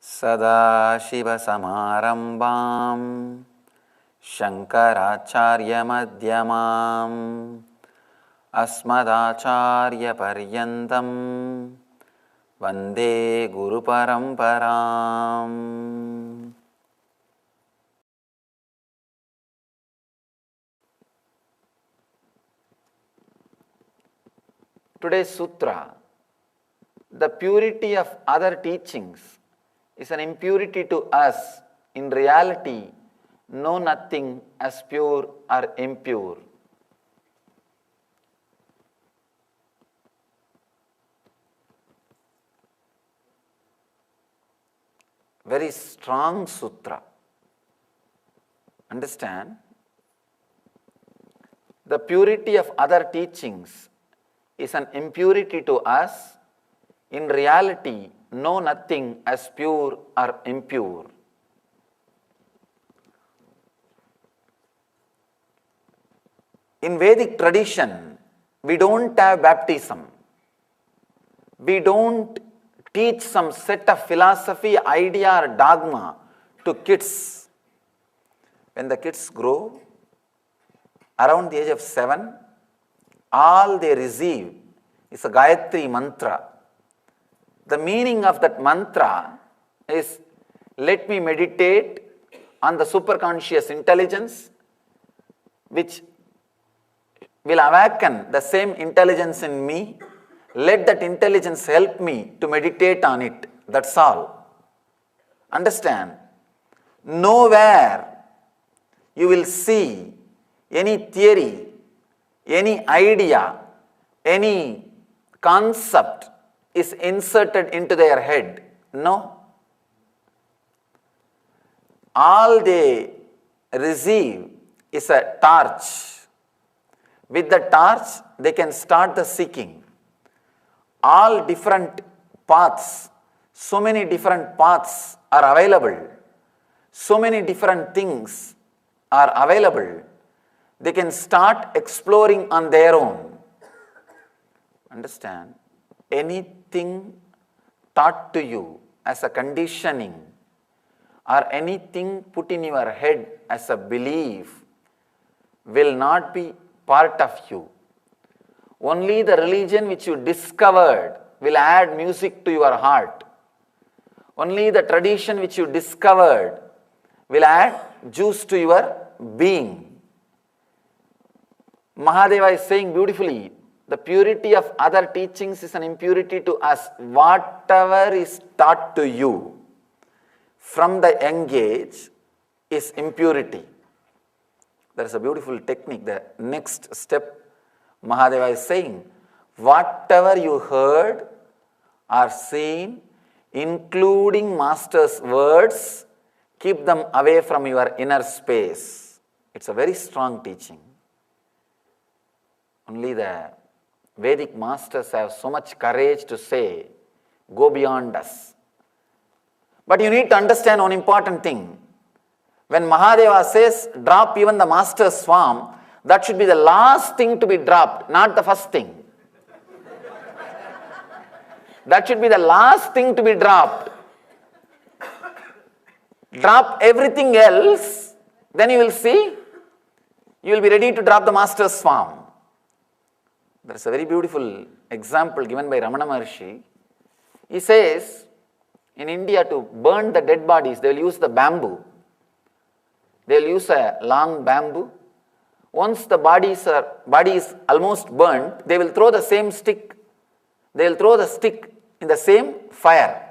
सदाशिवसमारम्भां शङ्कराचार्यमध्यमाम् अस्मदाचार्यपर्यन्तं वन्दे गुरुपरम्पराम्. Today's sutra, the purity of other teachings is an impurity to us. In reality, know nothing as pure or impure. Very strong sutra. Understand? The purity of other teachings is an impurity to us. In reality, know nothing as pure or impure. In Vedic tradition, we don't have baptism. We don't teach some set of philosophy, idea or dogma to kids. When the kids grow, around the age of 7, all they receive is a Gayatri mantra. The meaning of that mantra is, let me meditate on the superconscious intelligence which will awaken the same intelligence in me. Let that intelligence help me to meditate on it. That's all. Understand? Nowhere you will see any theory, any idea, any concept is inserted into their head. No. All they receive is a torch. With the torch, they can start the seeking. All different paths, so many different paths are available. So many different things are available. They can start exploring on their own. Understand? Anything taught to you as a conditioning or anything put in your head as a belief will not be part of you. Only the religion which you discovered will add music to your heart. Only the tradition which you discovered will add juice to your being. Mahadeva is saying beautifully, the purity of other teachings is an impurity to us. Whatever is taught to you from the young age is impurity. There is a beautiful technique. The next step, Mahadeva is saying, whatever you heard or seen, including Master's words, keep them away from your inner space. It's a very strong teaching. Only the Vedic masters have so much courage to say, go beyond us. But you need to understand one important thing. When Mahadeva says, drop even the master's form, that should be the last thing to be dropped, not the first thing. That should be the last thing to be dropped. Drop everything else, then you will see, you will be ready to drop the master's form. There is a very beautiful example given by Ramana Maharshi. He says, in India to burn the dead bodies, they will use the bamboo. They will use a long bamboo. Once the body is almost burnt, they will throw the same stick. They will throw the stick in the same fire.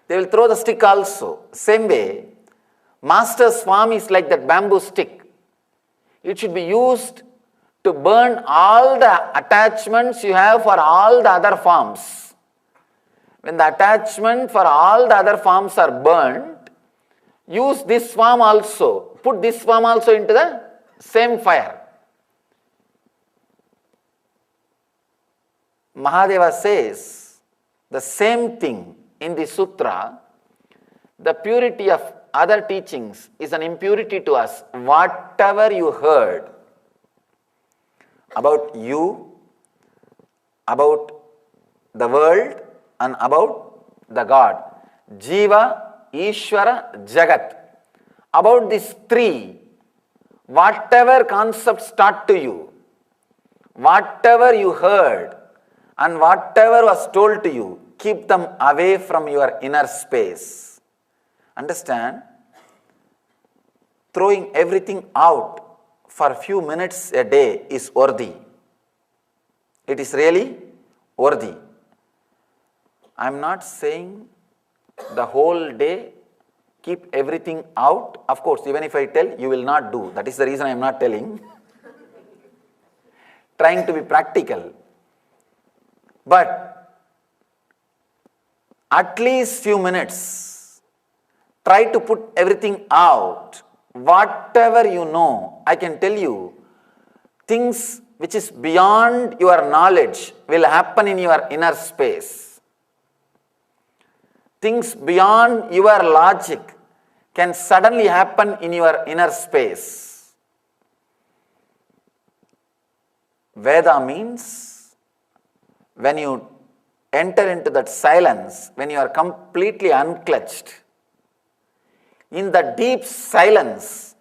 They will throw the stick also. Same way, Master's form is like that bamboo stick. It should be used to burn all the attachments you have for all the other forms. When the attachment for all the other forms are burnt, use this form also. Put this form also into the same fire. Mahadeva says the same thing in the sutra. The purity of other teachings is an impurity to us. Whatever you heard about you, about the world and about the God, Jiva, Ishvara, Jagat. About these three, whatever concepts start to you, whatever you heard and whatever was told to you, keep them away from your inner space. Understand? Throwing everything out for a few minutes a day is worthy. It is really worthy. I am not saying the whole day keep everything out. Of course, even if I tell, you will not do. That is the reason I am not telling. Trying to be practical. But at least few minutes, try to put everything out. Whatever you know, I can tell you, things which is beyond your knowledge will happen in your inner space. Things beyond your logic can suddenly happen in your inner space. Veda means when you enter into that silence, when you are completely unclutched, in the deep silence,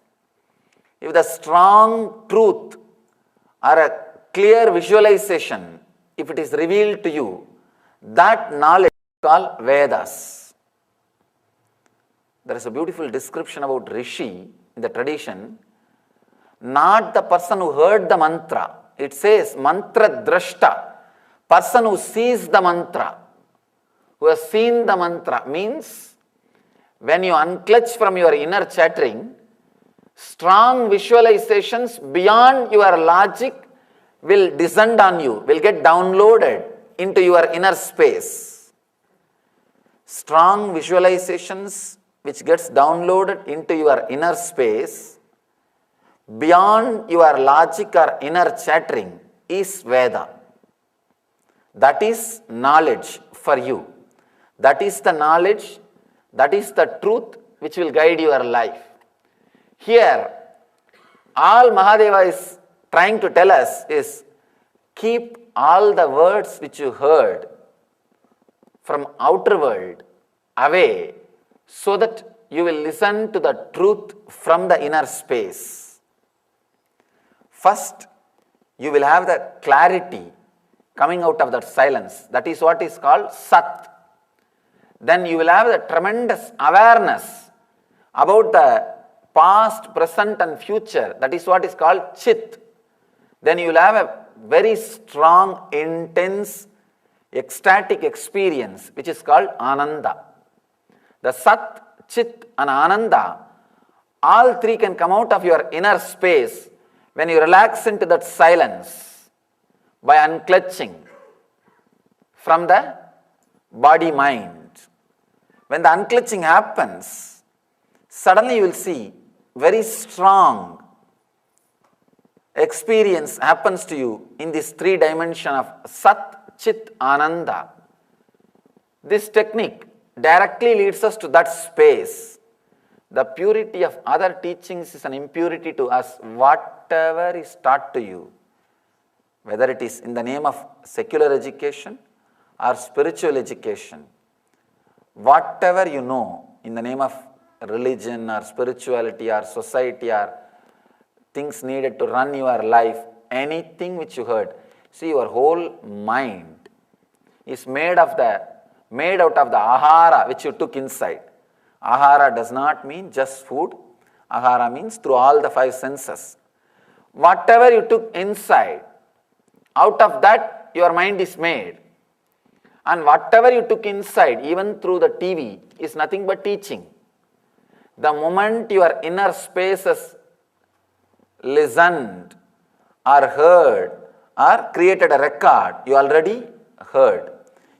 if the strong truth or a clear visualization, if it is revealed to you, that knowledge is called Vedas. There is a beautiful description about Rishi in the tradition, not the person who heard the mantra. It says mantra drashta, person who sees the mantra, who has seen the mantra, means when you unclutch from your inner chattering, strong visualizations beyond your logic will descend on you, will get downloaded into your inner space. Strong visualizations which gets downloaded into your inner space beyond your logic or inner chattering is Veda. That is knowledge for you. That is the knowledge, that is the truth which will guide your life. Here, all Mahadeva is trying to tell us is keep all the words which you heard from outer world away so that you will listen to the truth from the inner space. First, you will have the clarity coming out of that silence. That is what is called Sat. Then you will have the tremendous awareness about the past, present and future. That is what is called Chit. Then you will have a very strong, intense, ecstatic experience which is called Ananda. The Sat, Chit and Ananda, all three can come out of your inner space when you relax into that silence by unclutching from the body-mind. When the unclutching happens, suddenly you will see very strong experience happens to you in this three dimension of Sat, Chit, Ananda. This technique directly leads us to that space. The purity of other teachings is an impurity to us. Whatever is taught to you, whether it is in the name of secular education or spiritual education, whatever you know in the name of religion or spirituality or society or things needed to run your life, anything which you heard, see, your whole mind is made out of the ahara which you took inside. Ahara does not mean just food. Ahara means through all the five senses. Whatever you took inside, out of that your mind is made. And whatever you took inside, even through the TV, is nothing but teaching. The moment your inner spaces listened or heard or created a record, you already heard.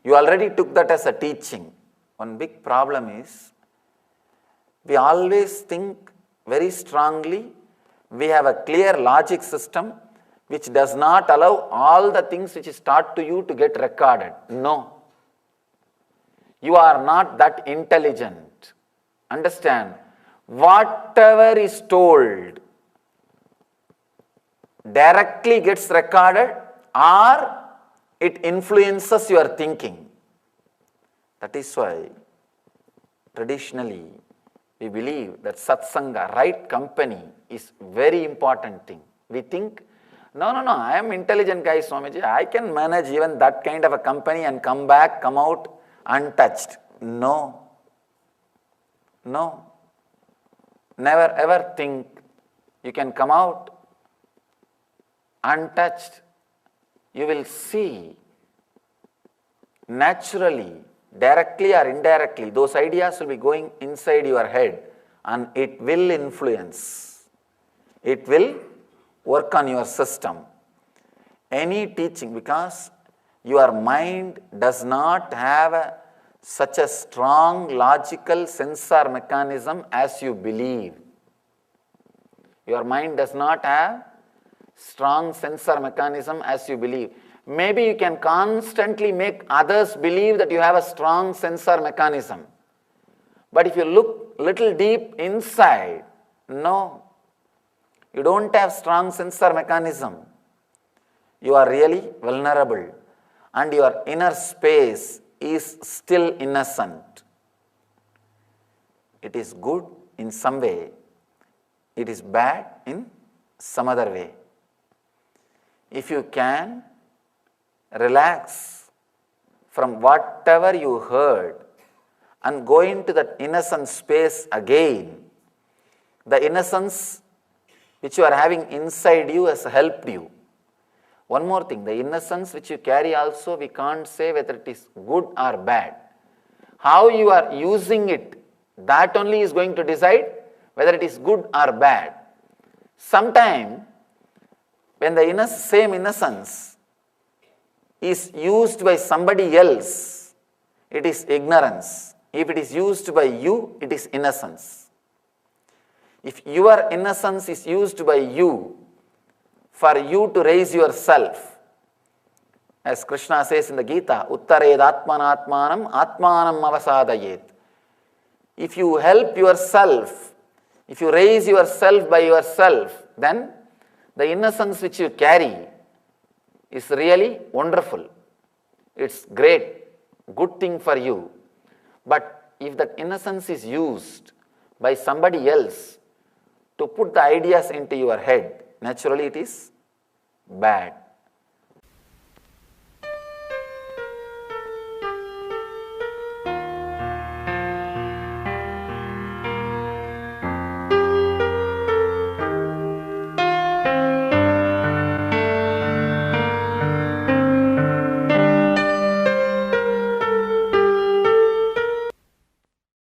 You already took that as a teaching. One big problem is, we always think very strongly, we have a clear logic system which does not allow all the things which is taught to you to get recorded. No. You are not that intelligent. Understand, whatever is told directly gets recorded or it influences your thinking. That is why traditionally, we believe that satsanga, right company, is very important thing. We think, no, I am intelligent guy, Swamiji, I can manage even that kind of a company and come out untouched. No. Never ever think you can come out untouched. You will see naturally, directly or indirectly, those ideas will be going inside your head and it will influence. It will work on your system. Any teaching, because your mind does not have such a strong logical sensor mechanism as you believe. Your mind does not have strong sensor mechanism as you believe. Maybe you can constantly make others believe that you have a strong sensor mechanism. But if you look little deep inside, no, you don't have strong sensor mechanism. You are really vulnerable and your inner space is still innocent. It is good in some way, it is bad in some other way. If you can relax from whatever you heard and go into that innocent space again, the innocence which you are having inside you has helped you. One more thing, the innocence which you carry also, we can't say whether it is good or bad. How you are using it, that only is going to decide whether it is good or bad. Sometime, when the same innocence is used by somebody else, it is ignorance. If it is used by you, it is innocence. If your innocence is used by you, for you to raise yourself, as Krishna says in the Gita, Uttared Atmanatmanam Atmanam Avasadayet. If you help yourself, if you raise yourself by yourself, then the innocence which you carry is really wonderful. It's great, good thing for you. But if that innocence is used by somebody else to put the ideas into your head, naturally it is bad.